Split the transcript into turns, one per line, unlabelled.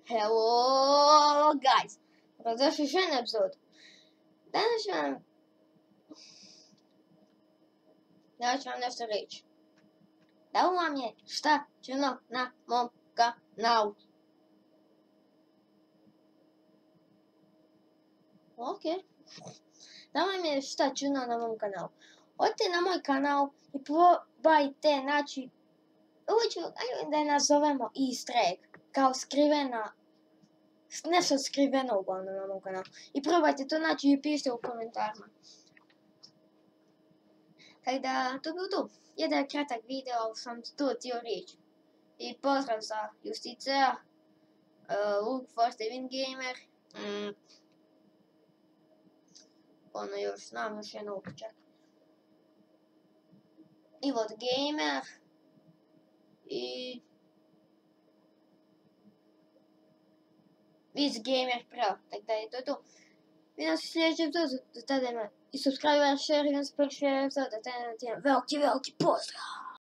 Hello guys, dobrodošli u još jednu epizodu. Danas ću vam nešto reći. Da li vam je šta čudno na mom kanalu? Ok. Da li vam je šta čudno na mom kanalu? Odite na moj kanal i probajte naći, ajde da je nazovemo easter egg, kao skrivena, nešto skriveno uglavnom na mom kanalu. I probajte to naći i pišite u komentarima. Tako da, to bi to. Jedan kratak video sam to htio reći. I pozdrav za Justicea, Luke Forte Windgamer, još znam još jednog čak. Ivod Gamer i Viz Gamer Pro, tako da je to. Vidimo se sljedeći epizod, do tada ima i subscribe, share i nas prvi epizod, do tada veliki pozdrav!